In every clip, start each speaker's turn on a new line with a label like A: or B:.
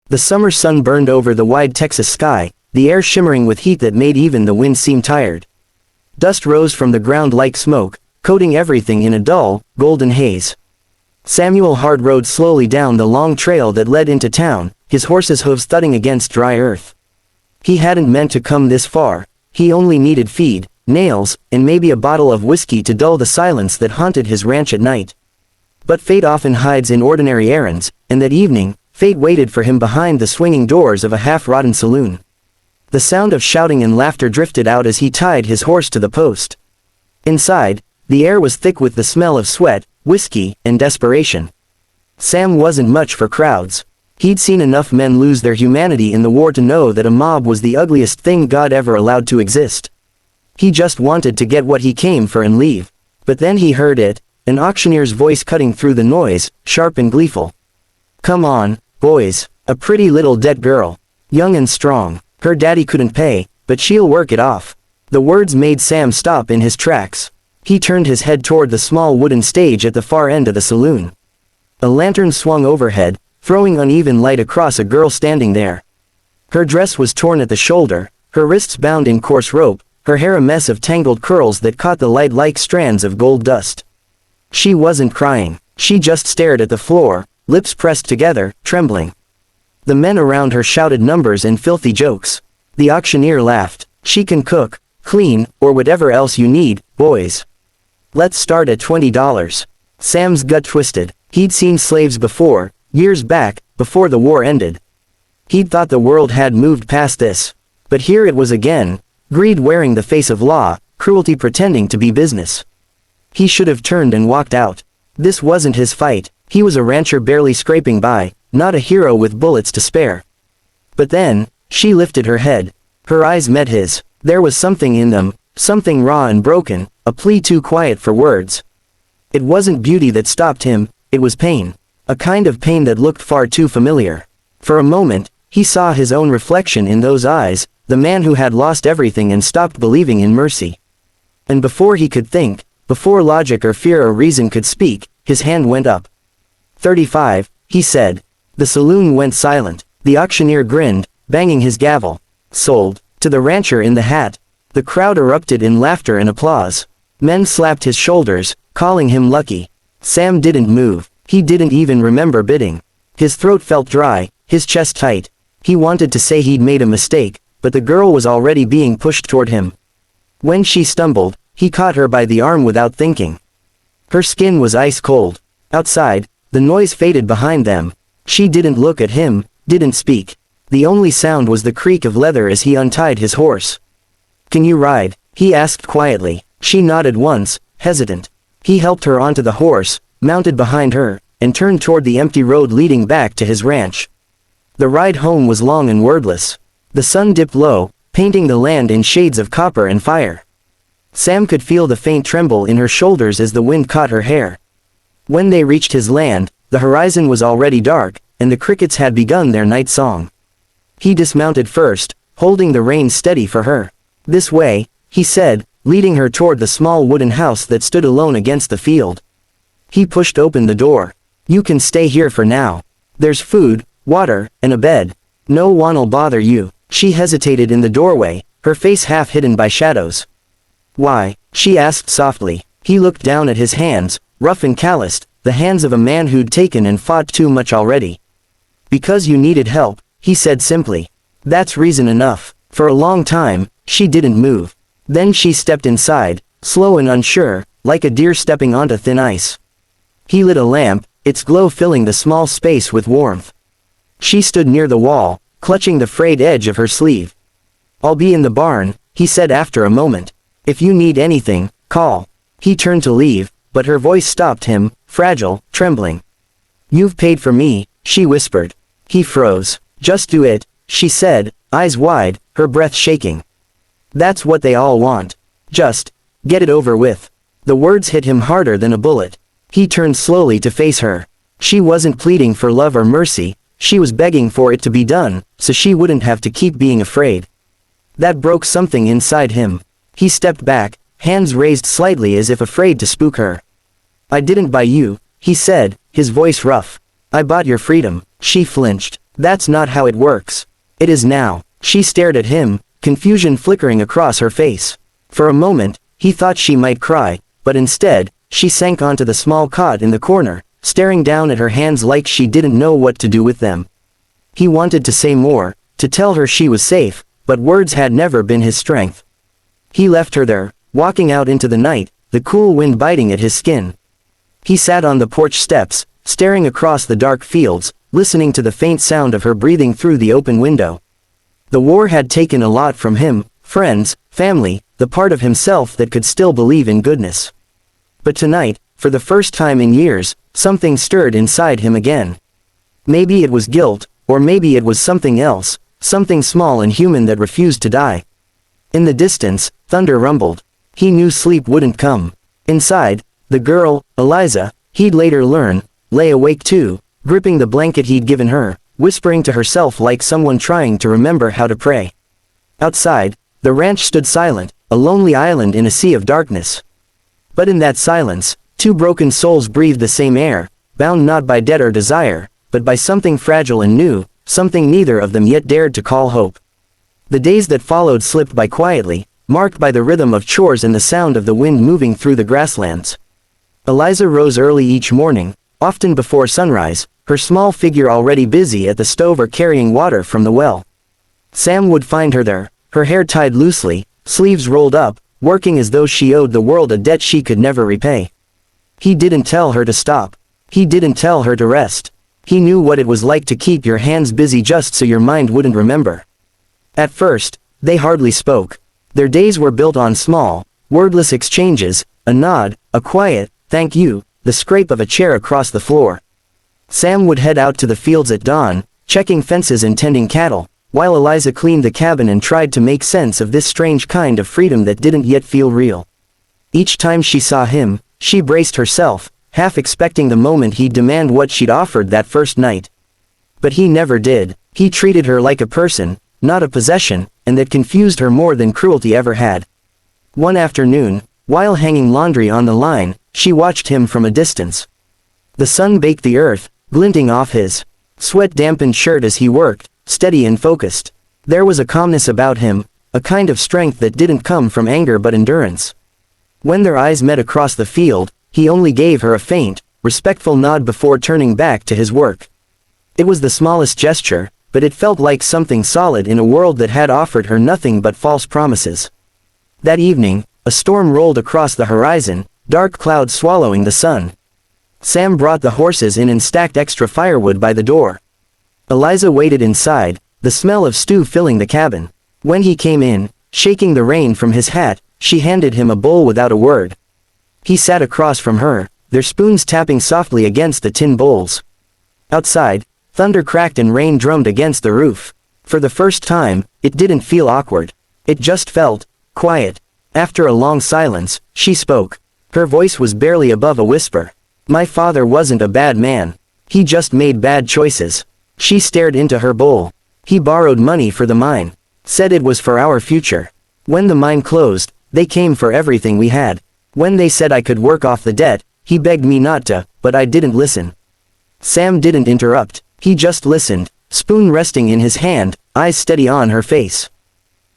A: The summer sun burned over the wide Texas sky, the air shimmering with heat that made even the wind seem tired. Dust rose from the ground like smoke, coating everything in a dull, golden haze. Samuel Hard rode slowly down the long trail that led into town, his horse's hooves thudding against dry earth. He hadn't meant to come this far. He only needed feed, nails, and maybe a bottle of whiskey to dull the silence that haunted his ranch at night. But fate often hides in ordinary errands, and that evening, fate waited for him behind the swinging doors of a half-rotten saloon. The sound of shouting and laughter drifted out as he tied his horse to the post. Inside, the air was thick with the smell of sweat, whiskey, and desperation. Sam wasn't much for crowds. He'd seen enough men lose their humanity in the war to know that a mob was the ugliest thing God ever allowed to exist. He just wanted to get what he came for and leave. But then he heard it, an auctioneer's voice cutting through the noise, sharp and gleeful. "Come on, boys, a pretty little dead girl. Young and strong. Her daddy couldn't pay, but she'll work it off." The words made Sam stop in his tracks. He turned his head toward the small wooden stage at the far end of the saloon. A lantern swung overhead, throwing uneven light across a girl standing there. Her dress was torn at the shoulder, her wrists bound in coarse rope, her hair a mess of tangled curls that caught the light like strands of gold dust. She wasn't crying, she just stared at the floor, lips pressed together, trembling. The men around her shouted numbers and filthy jokes. The auctioneer laughed. "She can cook, clean, or whatever else you need, boys. Let's start at $20. Sam's gut twisted. He'd seen slaves before, years back, before the war ended. He'd thought the world had moved past this. But here it was again, greed wearing the face of law, cruelty pretending to be business. He should have turned and walked out. This wasn't his fight. He was a rancher barely scraping by, not a hero with bullets to spare. But then, she lifted her head. Her eyes met his. There was something in them, something raw and broken, a plea too quiet for words. It wasn't beauty that stopped him, it was pain. A kind of pain that looked far too familiar. For a moment, he saw his own reflection in those eyes, the man who had lost everything and stopped believing in mercy. And before he could think, before logic or fear or reason could speak, his hand went up. 35, he said. The saloon went silent. The auctioneer grinned, banging his gavel. Sold. To the rancher in the hat. The crowd erupted in laughter and applause. Men slapped his shoulders, calling him lucky. Sam didn't move. He didn't even remember bidding. His throat felt dry, his chest tight. He wanted to say he'd made a mistake, but the girl was already being pushed toward him. When she stumbled, he caught her by the arm without thinking. Her skin was ice cold. Outside, the noise faded behind them. She didn't look at him, didn't speak. The only sound was the creak of leather as he untied his horse. "Can you ride?" he asked quietly. She nodded once, hesitant. He helped her onto the horse, mounted behind her, and turned toward the empty road leading back to his ranch. The ride home was long and wordless. The sun dipped low, painting the land in shades of copper and fire. Sam could feel the faint tremble in her shoulders as the wind caught her hair. When they reached his land, the horizon was already dark, and the crickets had begun their night song. He dismounted first, holding the reins steady for her. "This way," he said, leading her toward the small wooden house that stood alone against the field. He pushed open the door. "You can stay here for now. There's food, water, and a bed. No one'll bother you." She hesitated in the doorway, her face half hidden by shadows. "Why?" she asked softly. He looked down at his hands, rough and calloused, the hands of a man who'd taken and fought too much already. "Because you needed help," he said simply. That's reason enough. For a long time, she didn't move. Then she stepped inside, slow and unsure, like a deer stepping onto thin ice. He lit a lamp, its glow filling the small space with warmth. She stood near the wall, clutching the frayed edge of her sleeve. "I'll be in the barn," he said after a moment. "If you need anything, call." He turned to leave, but her voice stopped him, fragile, trembling. "You've paid for me," she whispered. He froze. "Just do it," she said, eyes wide, her breath shaking. "That's what they all want. Just get it over with." The words hit him harder than a bullet. He turned slowly to face her. She wasn't pleading for love or mercy, she was begging for it to be done, so she wouldn't have to keep being afraid. That broke something inside him. He stepped back, hands raised slightly as if afraid to spook her. "I didn't buy you," he said, his voice rough. "I bought your freedom." She flinched. That's not how it works. It is now. She stared at him, confusion flickering across her face. For a moment, he thought she might cry, but instead, she sank onto the small cot in the corner, staring down at her hands like she didn't know what to do with them. He wanted to say more, to tell her she was safe, but words had never been his strength. He left her there, walking out into the night, the cool wind biting at his skin. He sat on the porch steps, staring across the dark fields, listening to the faint sound of her breathing through the open window. The war had taken a lot from him, friends, family, the part of himself that could still believe in goodness. But tonight, for the first time in years, something stirred inside him again. Maybe it was guilt, or maybe it was something else, something small and human that refused to die. In the distance, thunder rumbled. He knew sleep wouldn't come. Inside, the girl, Eliza, he'd later learn, lay awake too, gripping the blanket he'd given her, whispering to herself like someone trying to remember how to pray. Outside, the ranch stood silent, a lonely island in a sea of darkness. But in that silence, two broken souls breathed the same air, bound not by debt or desire, but by something fragile and new, something neither of them yet dared to call hope. The days that followed slipped by quietly, marked by the rhythm of chores and the sound of the wind moving through the grasslands. Eliza rose early each morning, often before sunrise, her small figure already busy at the stove or carrying water from the well. Sam would find her there, her hair tied loosely, sleeves rolled up, working as though she owed the world a debt she could never repay. He didn't tell her to stop. He didn't tell her to rest. He knew what it was like to keep your hands busy just so your mind wouldn't remember. At first, they hardly spoke. Their days were built on small, wordless exchanges, a nod, a quiet, thank you, the scrape of a chair across the floor. Sam would head out to the fields at dawn, checking fences and tending cattle, while Eliza cleaned the cabin and tried to make sense of this strange kind of freedom that didn't yet feel real. Each time she saw him, she braced herself, half expecting the moment he'd demand what she'd offered that first night. But he never did. He treated her like a person, not a possession, and that confused her more than cruelty ever had. One afternoon, while hanging laundry on the line, she watched him from a distance. The sun baked the earth, glinting off his sweat-dampened shirt as he worked, steady and focused. There was a calmness about him, a kind of strength that didn't come from anger but endurance. When their eyes met across the field, he only gave her a faint, respectful nod before turning back to his work. It was the smallest gesture, but it felt like something solid in a world that had offered her nothing but false promises. That evening, a storm rolled across the horizon, dark clouds swallowing the sun. Sam brought the horses in and stacked extra firewood by the door. Eliza waited inside, the smell of stew filling the cabin. When he came in, shaking the rain from his hat, she handed him a bowl without a word. He sat across from her, their spoons tapping softly against the tin bowls. Outside, thunder cracked and rain drummed against the roof. For the first time, it didn't feel awkward. It just felt quiet. After a long silence, she spoke. Her voice was barely above a whisper. My father wasn't a bad man. He just made bad choices. She stared into her bowl. He borrowed money for the mine. Said it was for our future. When the mine closed, they came for everything we had. When they said I could work off the debt, he begged me not to, but I didn't listen. Sam didn't interrupt. He just listened, spoon resting in his hand, eyes steady on her face.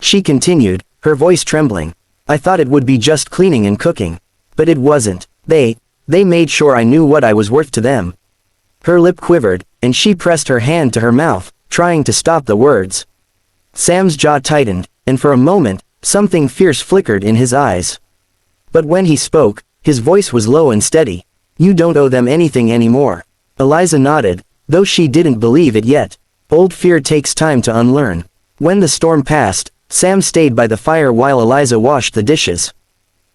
A: She continued, her voice trembling. I thought it would be just cleaning and cooking. But it wasn't. They made sure I knew what I was worth to them. Her lip quivered, and she pressed her hand to her mouth, trying to stop the words. Sam's jaw tightened, and for a moment, something fierce flickered in his eyes. But when he spoke, his voice was low and steady. You don't owe them anything anymore. Eliza nodded, though she didn't believe it yet. Old fear takes time to unlearn. When the storm passed, Sam stayed by the fire while Eliza washed the dishes.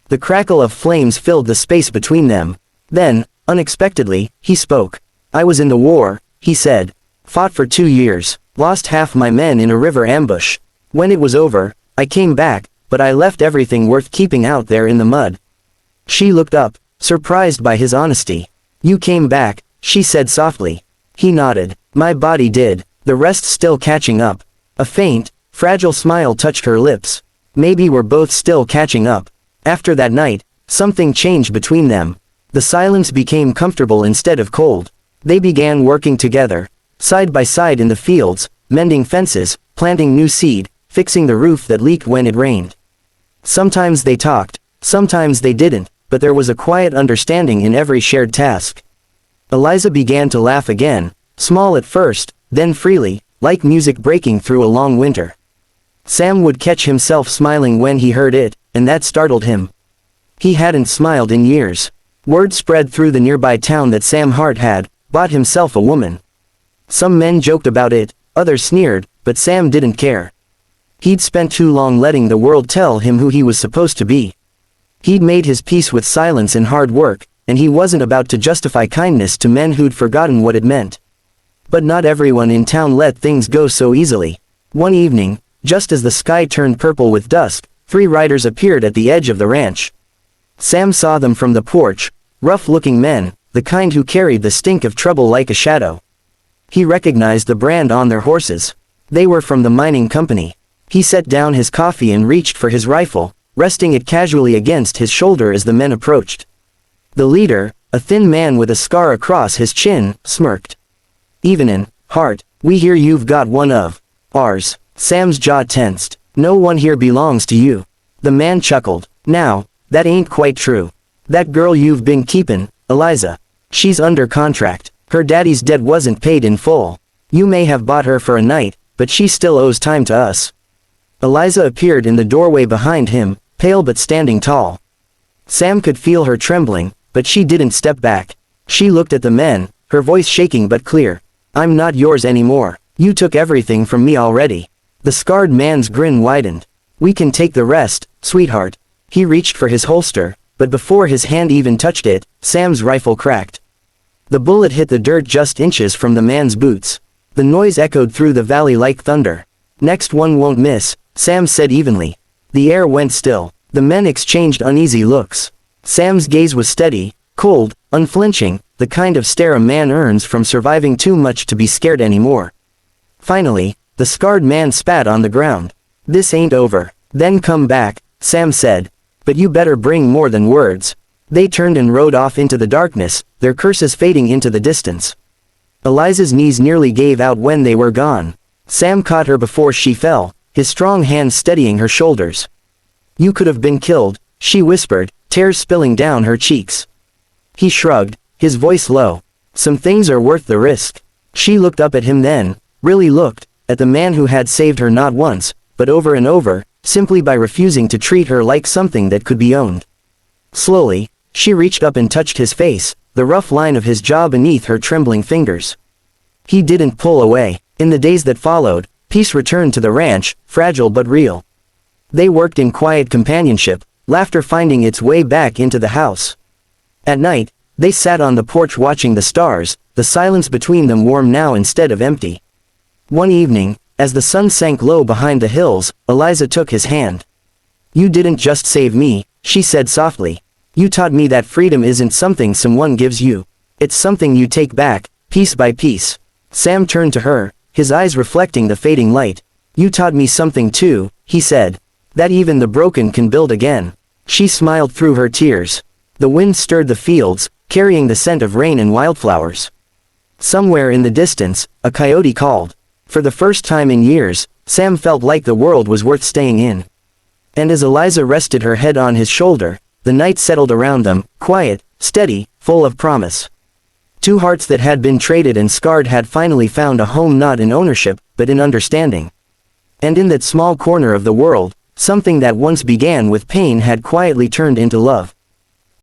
A: The crackle of flames filled the space between them. Then, unexpectedly, he spoke. I was in the war, he said. Fought for 2 years, lost half my men in a river ambush. When it was over, I came back, but I left everything worth keeping out there in the mud. She looked up, surprised by his honesty. You came back, she said softly. He nodded. My body did, the rest still catching up. A faint, fragile smile touched her lips. Maybe we're both still catching up. After that night, something changed between them. The silence became comfortable instead of cold. They began working together. side by side in the fields, mending fences, planting new seed, fixing the roof that leaked when it rained. Sometimes they talked, sometimes they didn't, but there was a quiet understanding in every shared task. Eliza began to laugh again, small at first, then freely, like music breaking through a long winter. Sam would catch himself smiling when he heard it, and that startled him. He hadn't smiled in years. Word spread through the nearby town that Sam Hart had bought himself a woman. Some men joked about it, others sneered, but Sam didn't care. He'd spent too long letting the world tell him who he was supposed to be. He'd made his peace with silence and hard work, and he wasn't about to justify kindness to men who'd forgotten what it meant. But not everyone in town let things go so easily. One evening, just as the sky turned purple with dusk, 3 riders appeared at the edge of the ranch. Sam saw them from the porch, rough-looking men, the kind who carried the stink of trouble like a shadow. He recognized the brand on their horses. They were from the mining company. He set down his coffee and reached for his rifle, resting it casually against his shoulder as the men approached. The leader, a thin man with a scar across his chin, smirked. "Evenin', Hart, we hear you've got one of ours." Sam's jaw tensed. "No one here belongs to you." The man chuckled. "Now, that ain't quite true. That girl you've been keepin', Eliza. She's under contract. Her daddy's debt wasn't paid in full. You may have bought her for a night, but she still owes time to us." Eliza appeared in the doorway behind him, pale but standing tall. Sam could feel her trembling, but she didn't step back. She looked at the men, her voice shaking but clear. "I'm not yours anymore. You took everything from me already." The scarred man's grin widened. "We can take the rest, sweetheart." He reached for his holster, but before his hand even touched it, Sam's rifle cracked. The bullet hit the dirt just inches from the man's boots. The noise echoed through the valley like thunder. "Next one won't miss," Sam said evenly. The air went still. The men exchanged uneasy looks. Sam's gaze was steady, cold, unflinching, the kind of stare a man earns from surviving too much to be scared anymore. Finally, the scarred man spat on the ground. "This ain't over. Then come back," Sam said. "But you better bring more than words." They turned and rode off into the darkness, their curses fading into the distance. Eliza's knees nearly gave out when they were gone. Sam caught her before she fell, his strong hands steadying her shoulders. "You could have been killed," she whispered, tears spilling down her cheeks. He shrugged, his voice low. "Some things are worth the risk." She looked up at him then, really looked, at the man who had saved her not once, but over and over, simply by refusing to treat her like something that could be owned. Slowly, she reached up and touched his face, the rough line of his jaw beneath her trembling fingers. He didn't pull away. In the days that followed, peace returned to the ranch, fragile but real. They worked in quiet companionship, laughter finding its way back into the house. At night, they sat on the porch watching the stars, the silence between them warm now instead of empty. One evening, as the sun sank low behind the hills, Eliza took his hand. "You didn't just save me," she said softly. "You taught me that freedom isn't something someone gives you. It's something you take back, piece by piece." Sam turned to her, his eyes reflecting the fading light. "You taught me something too," he said. "That even the broken can build again." She smiled through her tears. The wind stirred the fields, carrying the scent of rain and wildflowers. Somewhere in the distance, a coyote called. For the first time in years, Sam felt like the world was worth staying in. And as Eliza rested her head on his shoulder, the night settled around them, quiet, steady, full of promise. 2 hearts that had been traded and scarred had finally found a home not in ownership, but in understanding. And in that small corner of the world, something that once began with pain had quietly turned into love.